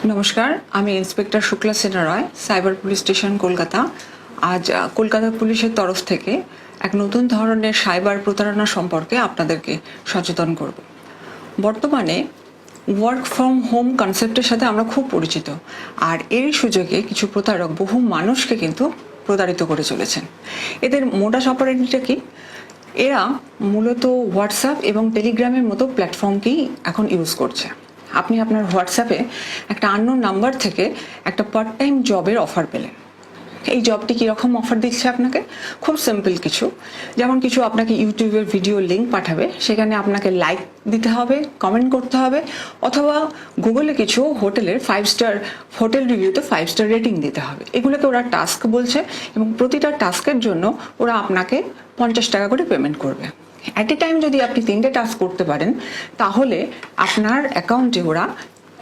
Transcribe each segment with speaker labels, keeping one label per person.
Speaker 1: নমস্কার, আমি ইন্সপেক্টর শুক্লা সেনা রয়, সাইবার পুলিশ স্টেশন কলকাতা। আজ কলকাতা পুলিশের তরফ থেকে এক নতুন ধরনের সাইবার প্রতারণা সম্পর্কে আপনাদেরকে সচেতন করব। বর্তমানে ওয়ার্ক ফ্রম হোম কনসেপ্টের সাথে আমরা খুব পরিচিত, আর এর সুযোগে কিছু প্রতারক বহু মানুষকে কিন্তু প্রতারিত করে চলেছেন। এদের মোডাস অপারেন্ডিটা কি? এরা মূলত হোয়াটসঅ্যাপ এবং টেলিগ্রামের মতো প্ল্যাটফর্মকেই এখন ইউজ করছে। আপনি আপনার হোয়াটসঅ্যাপে একটা আননোন নাম্বার থেকে একটা পার্ট টাইম জবের অফার পেলেন। এই জবটি কীরকম অফার দিচ্ছে আপনাকে? খুব সিম্পল কিছু, যেমন কিছু আপনাকে ইউটিউবের ভিডিও লিঙ্ক পাঠাবে, সেখানে আপনাকে লাইক দিতে হবে, কমেন্ট করতে হবে, অথবা গুগলে কিছু হোটেলের 5 স্টার হোটেল রিভিউতে 5 স্টার রেটিং দিতে হবে। এগুলোকে ওরা টাস্ক বলছে এবং প্রতিটা টাস্কের জন্য ওরা আপনাকে 50 টাকা করে পেমেন্ট করবে। অ্যাট এ টাইম যদি আপনি 3টে টাস্ক করতে পারেন, তাহলে আপনার অ্যাকাউন্টে ওরা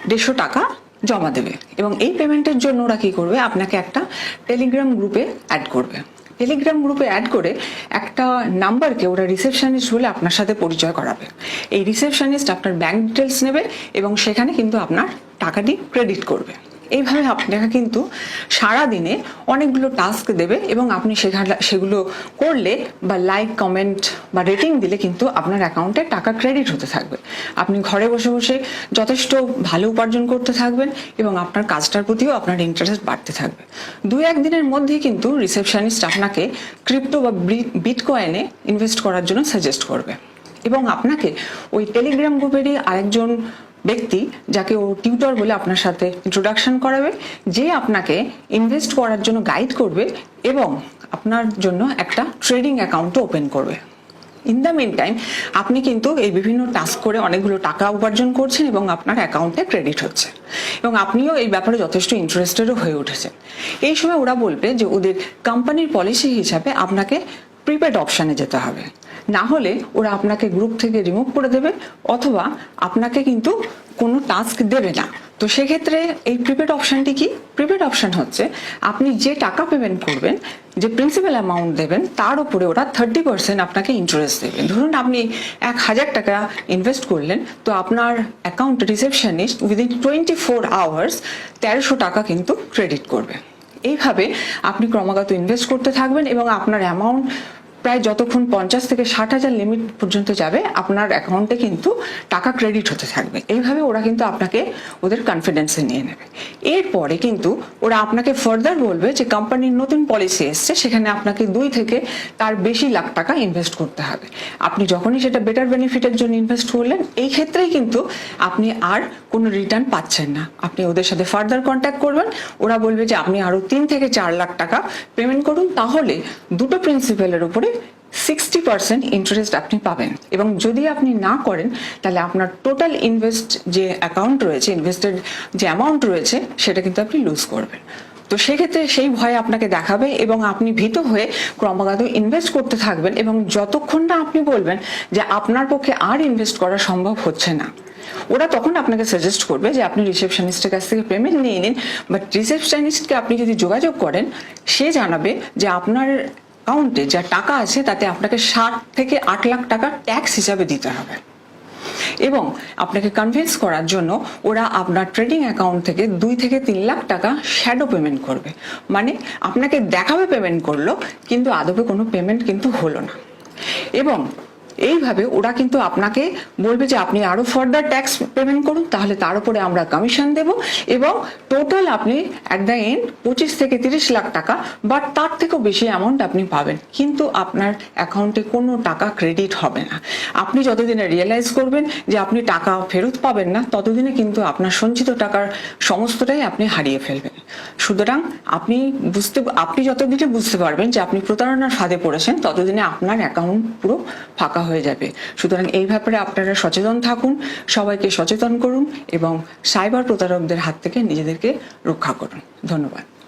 Speaker 1: 150 টাকা জমা দেবে এবং এই পেমেন্টের জন্য ওরা কী করবে, আপনাকে একটা টেলিগ্রাম গ্রুপে অ্যাড করবে। টেলিগ্রাম গ্রুপে অ্যাড করে একটা নাম্বারকে ওরা রিসেপশনিস্ট বলে আপনার সাথে পরিচয় করাবে। এই রিসেপশনিস্ট আপনার ব্যাঙ্ক ডিটেলস নেবে এবং সেখানে কিন্তু আপনার টাকাটি ক্রেডিট করবে। এইভাবে আপনাকে কিন্তু সারাদিনে অনেকগুলো টাস্ক দেবে এবং আপনি সেগুলো করলে বা লাইক, কমেন্ট বা রেটিং দিলে কিন্তু আপনার অ্যাকাউন্টে টাকা ক্রেডিট হতে থাকবে। আপনি ঘরে বসে বসে যথেষ্ট ভালো উপার্জন করতে থাকবেন এবং আপনার কাজটার প্রতিও আপনার ইন্টারেস্ট বাড়তে থাকবে। 2-1 দিনের মধ্যেই কিন্তু রিসেপশনিস্ট আপনাকে ক্রিপ্টো বা বিটকয়েনে ইনভেস্ট করার জন্য সাজেস্ট করবে এবং আপনাকে ওই টেলিগ্রাম গ্রুপেরই আরেকজন ব্যক্তি, যাকে ও টিউটর বলে আপনার সাথে ইন্ট্রোডাকশন করাবে, যে আপনাকে ইনভেস্ট করার জন্য গাইড করবে এবং আপনার জন্য একটা ট্রেডিং অ্যাকাউন্টও ওপেন করবে। ইন দ্য মিন টাইম আপনি কিন্তু এই বিভিন্ন টাস্ক করে অনেকগুলো টাকা উপার্জন করছেন এবং আপনার অ্যাকাউন্টে ক্রেডিট হচ্ছে এবং আপনিও এই ব্যাপারে যথেষ্ট ইন্টারেস্টেডও হয়ে উঠেছেন। এই সময় ওরা বলবে যে ওদের কোম্পানির পলিসি হিসাবে আপনাকে প্রিপেড অপশানে যেতে হবে, না হলে ওরা আপনাকে গ্রুপ থেকে রিমুভ করে দেবে অথবা আপনাকে কিন্তু কোনো টাস্ক দেবে না। তো সেক্ষেত্রে এই প্রিপেড অপশানটি কি? প্রিপেড অপশান হচ্ছে আপনি যে টাকা পেমেন্ট করবেন, যে প্রিন্সিপাল অ্যামাউন্ট দেবেন, তার উপরে ওরা 30% আপনাকে ইন্টারেস্ট দেবে। ধরুন আপনি 1000 টাকা ইনভেস্ট করলেন, তো আপনার অ্যাকাউন্ট রিসেপশনিস্ট উইদিন 24 আওয়ার্স 1300 টাকা কিন্তু ক্রেডিট করবে। এইভাবে আপনি ক্রমাগত ইনভেস্ট করতে থাকবেন এবং আপনার অ্যামাউন্ট প্রায় যতক্ষণ 50 থেকে 60,000 লিমিট পর্যন্ত যাবে, আপনার অ্যাকাউন্টে কিন্তু টাকা ক্রেডিট হতে থাকবে। এইভাবে ওরা কিন্তু আপনাকে ওদের কনফিডেন্সে নিয়ে নেবে। এরপরে কিন্তু ওরা আপনাকে ফার্দার বলবে যে কোম্পানির নতুন পলিসি এসছে, সেখানে আপনাকে 2 থেকে তার বেশি লাখ টাকা ইনভেস্ট করতে হবে। আপনি যখনই সেটা বেটার বেনিফিটের জন্য ইনভেস্ট করলেন, এই ক্ষেত্রেই কিন্তু আপনি আর কোনো রিটার্ন পাচ্ছেন না। আপনি ওদের সাথে ফার্দার কন্ট্যাক্ট করবেন, ওরা বলবে যে আপনি আরও 3 থেকে 4 লাখ টাকা পেমেন্ট করুন, তাহলে দুটো প্রিন্সিপালের উপরে 60% ইন্টারেস্ট আপনি পাবেন। এবং যদি আপনি না করেন, তাহলে আপনার টোটাল ইনভেস্ট যে অ্যাকাউন্ট রয়েছে, ইনভেস্টেড যে অ্যামাউন্ট রয়েছে, সেটা কিন্তু আপনি লুজ করবেন। তো সেক্ষেত্রে সেই ভয় আপনাকে দেখাবে এবং আপনি ভীত হয়ে ক্রমাগত ইনভেস্ট করতে থাকবেন এবং যতক্ষণ না আপনি বলবেন যে আপনার পক্ষে আর ইনভেস্ট করা সম্ভব হচ্ছে না, ওরা তখন আপনাকে সাজেস্ট করবে যে আপনি রিসেপশনিস্টের কাছ থেকে পেমেন্ট নিয়ে নিন। বাট রিসেপশনিস্টকে আপনি যদি যোগাযোগ করেন, সে জানাবে যে আপনার অ্যাকাউন্টে যা টাকা আছে তাতে আপনাকে 7 থেকে 8 লাখ টাকা ট্যাক্স হিসাবে দিতে হবে এবং আপনাকে কনভিন্স করার জন্য ওরা আপনার ট্রেডিং অ্যাকাউন্ট থেকে 2 থেকে 3 লাখ টাকা শ্যাডো পেমেন্ট করবে। মানে আপনাকে দেখাবে পেমেন্ট করলো, কিন্তু আদপে কোনো পেমেন্ট কিন্তু হলো না। এবং এইভাবে ওরা কিন্তু আপনাকে বলবে যে আপনি আরো ফার্দার ট্যাক্স পেমেন্ট করুন, তাহলে তার উপরে আমরা কমিশন দেব এবং টোটাল আপনি অ্যাট দ্য এন্ড 25 থেকে 30 লাখ টাকা বা তার থেকেও বেশি অ্যামাউন্ট আপনি পাবেন, কিন্তু আপনার অ্যাকাউন্টে কোনো টাকা ক্রেডিট হবে না। আপনি যতদিনে রিয়েলাইজ করবেন যে আপনি টাকা ফেরত পাবেন না, ততদিনে কিন্তু আপনার সঞ্চিত টাকার সমস্তটাই আপনি হারিয়ে ফেলবেন। সুতরাং আপনি যতদিনে বুঝতে পারবেন যে আপনি প্রতারণার ফাঁদে পড়েছেন, ততদিনে আপনার অ্যাকাউন্ট পুরো ফাঁকা হয়ে যাবে। সুতরাং এই ব্যাপারে আপনারা সচেতন থাকুন, সবাইকে সচেতন করুন এবং সাইবার প্রতারকদের হাত থেকে নিজেদেরকে রক্ষা করুন। ধন্যবাদ।